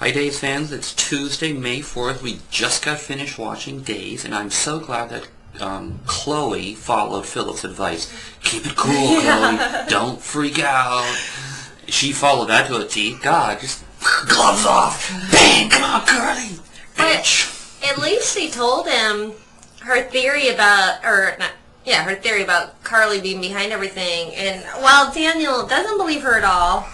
Hi Days fans, it's Tuesday, May 4th. We just got finished watching Days, and I'm so glad that Chloe followed Philip's advice. Keep it cool, Chloe. Don't freak out. She followed that to a T. God, just gloves off. Bang! Come on, Curly. Bitch. But at least she told him her theory about, her theory about Carly being behind everything. And while Daniel doesn't believe her at all,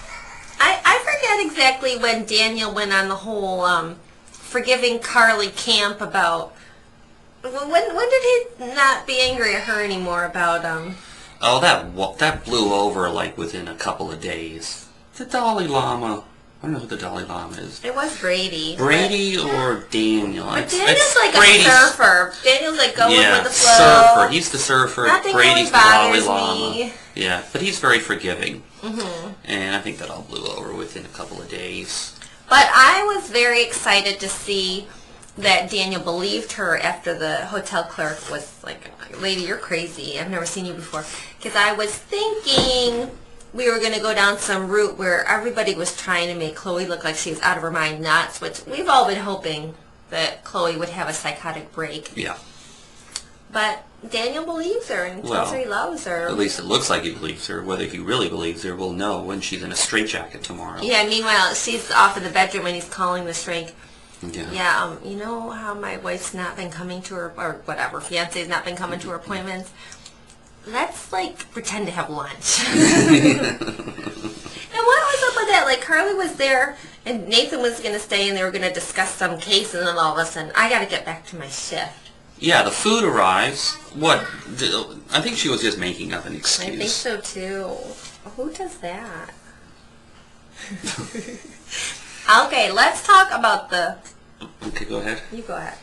I forget exactly when Daniel went on the whole forgiving Carly camp about. When did he not be angry at her anymore about Oh, that blew over like within a couple of days. The Dalai Lama. I don't know who the Dalai Lama is. It was Brady. Brady or Daniel. But Daniel's like Brady's, a surfer. Daniel's like going with the flow. Surfer. He's the surfer. Nothing Brady's really the Dalai bothers Lama. me. Yeah, but he's very forgiving. Mm-hmm. And I think that all blew over within a couple of days. But I was very excited to see that Daniel believed her after the hotel clerk was like, "Lady, you're crazy. I've never seen you before." Because I was thinking we were going to go down some route where everybody was trying to make Chloe look like she was out of her mind nuts, which we've all been hoping that Chloe would have a psychotic break. Yeah. But Daniel believes her and tells her he loves her. At least it looks like he believes her. Whether he really believes her, we'll know when she's in a straitjacket tomorrow. Yeah, meanwhile, she's off in the bedroom and he's calling the shrink. Yeah. You know how my wife's not been coming to her, or whatever, fiance's not been coming to her appointments? Let's, like, pretend to have lunch. And what was up with that? Like, Carly was there, and Nathan was going to stay, and they were going to discuss some case, and then all of a sudden, I got to get back to my shift. Yeah, the food arrives. What? I think she was just making up an excuse. I think so, too. Who does that? Okay, let's talk about the... Okay, go ahead. You go ahead.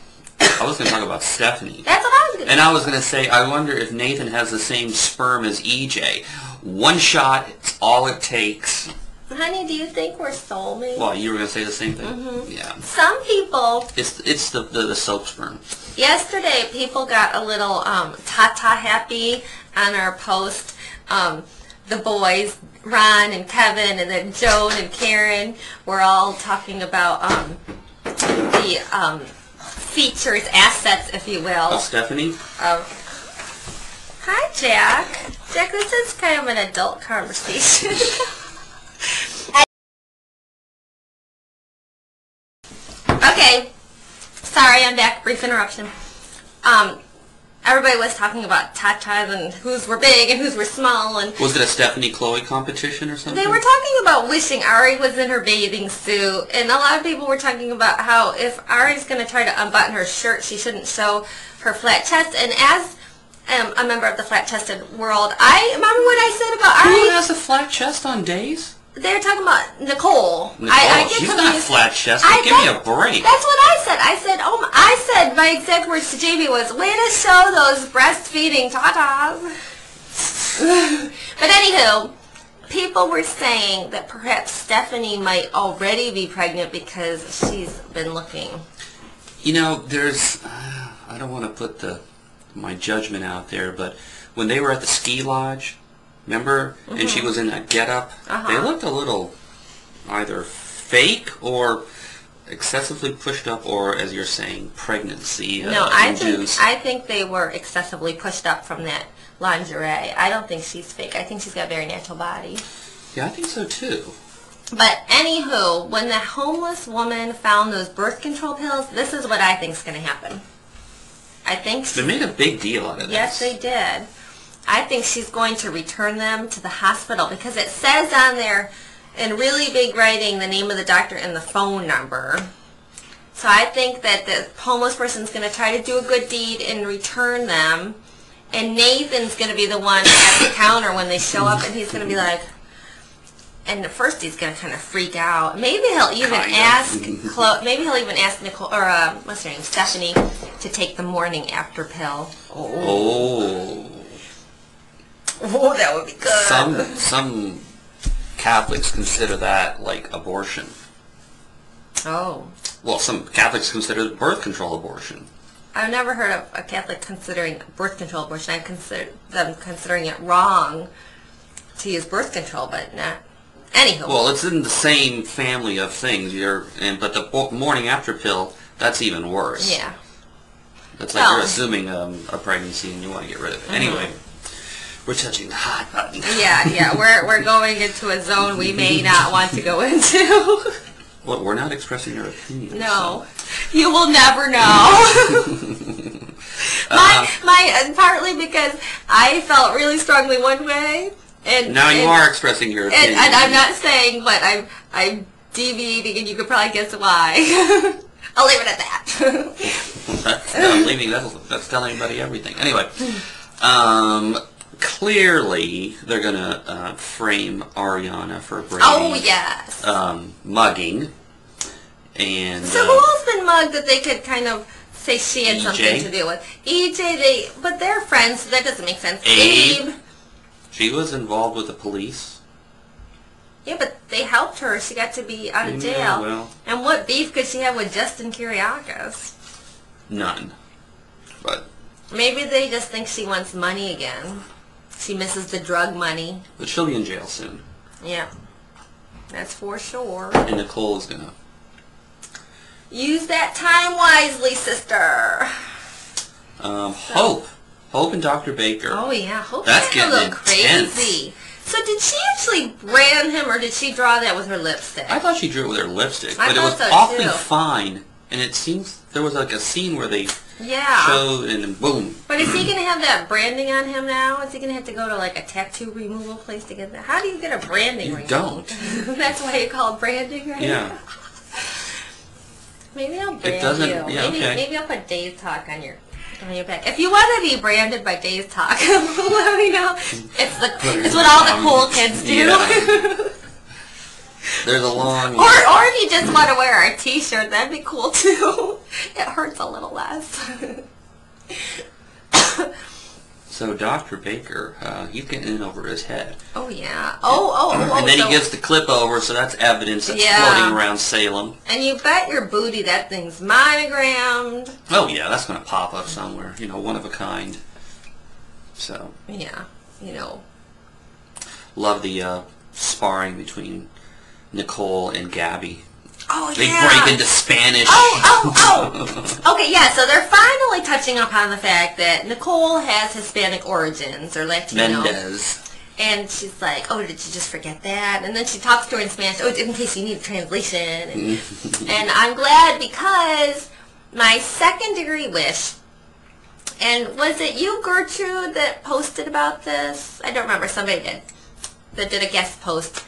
I was going to talk about Stephanie. That's what I was going to say. And I was going to say, I wonder if Nathan has the same sperm as EJ. One shot, it's all it takes. Honey, do you think we're soulmates? Well, you were going to say the same thing? Mm-hmm. Yeah. Some people... It's the soap sperm. Yesterday, people got a little ta-ta happy on our post. The boys, Ron and Kevin, and then Joan and Karen, were all talking about the features, assets, if you will. Of Stephanie? Hi, Jack. Jack, this is kind of an adult conversation. Okay. Sorry, I'm back. Brief interruption. Everybody was talking about tatas and whose were big and whose were small. And was it a Stephanie-Chloe competition or something? they were talking about wishing Ari was in her bathing suit. And a lot of people were talking about how if Ari's going to try to unbutton her shirt, she shouldn't show her flat chest. And as a member of the flat-chested world, I remember what I said about Ari. Who has a flat chest on Days? They were talking about Nicole. She's not flat chested. Give me a break. That's what I said. I said my exact words to JB was, way to show those breastfeeding tatas. But anywho, people were saying that perhaps Stephanie might already be pregnant because she's been looking. You know, there's, I don't want to put my judgment out there, but when they were at the ski lodge, remember? Mm-hmm. And she was in that get-up. They looked a little either fake or excessively pushed up, or, as you're saying, pregnancy No, I think they were excessively pushed up from that lingerie. I don't think she's fake. I think she's got a very natural body. Yeah, I think so, too. But anywho, when the homeless woman found those birth control pills, this is what I think is going to happen. I think... They made a big deal out of this. Yes, they did. I think she's going to return them to the hospital because it says on there in really big writing the name of the doctor and the phone number. So I think that the homeless person's going to try to do a good deed and return them. And Nathan's going to be the one at the counter when they show up, and he's going to be like, and at first he's going to kind of freak out. Maybe he'll even ask Nicole, or what's her name, Stephanie, to take the morning after pill. Oh, that would be good. Some Catholics consider that like abortion. Oh. Well, some Catholics consider birth control abortion. I've never heard of a Catholic considering birth control abortion. I consider them considering it wrong to use birth control, but not Anywho. Well, it's in the same family of things. But the morning after pill, that's even worse. Yeah. That's like you're assuming a pregnancy and you want to get rid of it. Anyway, we're touching the hot button. Yeah. We're going into a zone we may not want to go into. Well, we're not expressing our opinions. No. So. You will never know. Partly because I felt really strongly one way. And now you are expressing your opinion. And I'm not saying, but I'm deviating, and you could probably guess why. I'll leave it at that. I'm leaving. That's telling anybody everything. Anyway, clearly they're gonna frame Ariana for Brady. Oh yes. Mugging. And so who else been mugged that they could kind of say she had something to do with? EJ, but they're friends, so that doesn't make sense. Abe. She was involved with the police. Yeah, but they helped her. She got to be out of jail. Yeah, well. And what beef could she have with Justin Kiriakis? None. But maybe they just think she wants money again. She misses the drug money. But she'll be in jail soon. Yeah. That's for sure. And Nicole is going to use that time wisely, sister. Hope and Dr. Baker. Oh, yeah. Hope's That's getting a little intense. crazy. So did she actually brand him, or did she draw that with her lipstick? I thought she drew it with her lipstick. I but it was so awfully too. fine. And it seems there was like a scene where they yeah. showed and then boom. But is he going to have that branding on him now? Is he going to have to go to like a tattoo removal place to get that? How do you get a branding You removed? don't. That's why you call it branding, right? Yeah. Maybe I'll brand It doesn't, you. yeah, Maybe I'll put Daystalk on your back. If you want to be branded by Daystalk, let me know. It's what all the cool kids do. Yeah. There's a long... Or if you just want to wear a t-shirt, that'd be cool too. It hurts a little less. So Dr. Baker, he's getting in over his head. Oh, yeah. Oh. And then he gives the clip over, so that's evidence that's floating around Salem. And you bet your booty that thing's monogrammed. Oh, yeah, that's going to pop up somewhere. You know, one of a kind. So. Yeah, you know. Love the sparring between Nicole and Gabby. Oh, they yeah. break into Spanish. Oh. Okay, yeah, so they're finally touching upon the fact that Nicole has Hispanic origins, or Latino. Mendez. And she's like, oh, did you just forget that? And then she talks to her in Spanish, oh, in case you need a translation. And I'm glad because my second degree wish, and was it you, Gertrude, that posted about this? I don't remember, somebody did, that did a guest post.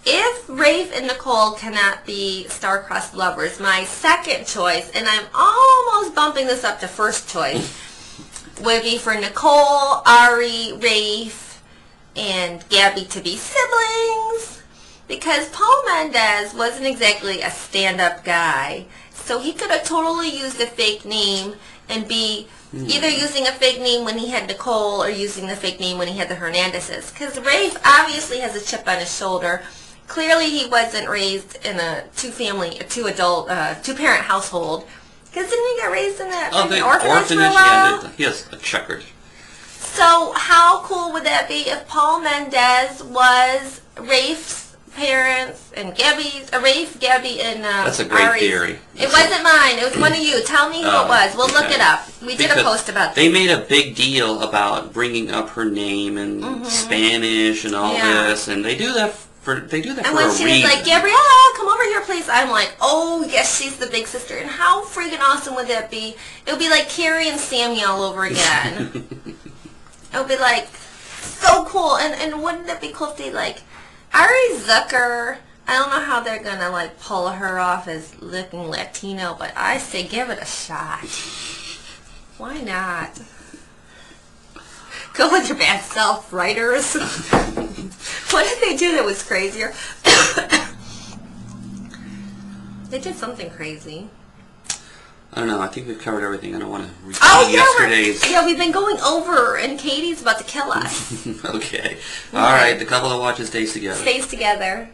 If Rafe and Nicole cannot be star-crossed lovers, my second choice, and I'm almost bumping this up to first choice, would be for Nicole, Ari, Rafe, and Gabby to be siblings. Because Paul Mendez wasn't exactly a stand-up guy, so he could have totally used a fake name and be either using a fake name when he had Nicole or using the fake name when he had the Hernandezes. Because Rafe obviously has a chip on his shoulder. Clearly he wasn't raised in a two-parent household. Because didn't he get raised in that orphanage for a while? Yes, a checkered. So how cool would that be if Paul Mendez was Rafe's parents and Gabby's, Rafe, Gabby, and that's a great Ari's. theory. It wasn't mine. It was one of you. Tell me who it was. We'll look it up. We did a post about that. They made a big deal about bringing up her name in Spanish and all this, and they do that for a reason. And when she was like, Gabriella, come over here, please, I'm like, oh, yes, she's the big sister. And how freaking awesome would that be? It would be like Carrie and Sammy all over again. It would be like so cool. And wouldn't it be cool if they like Ari Zucker? I don't know how they're gonna like pull her off as looking Latino, but I say give it a shot. Why not? Go with your bad self, writers. What did they do that was crazier? They did something crazy. I don't know. I think we've covered everything. I don't want to repeat yesterday's. Yeah, we've been going over, and Katie's about to kill us. Okay. All right. The couple that watches Days Together. Stays together.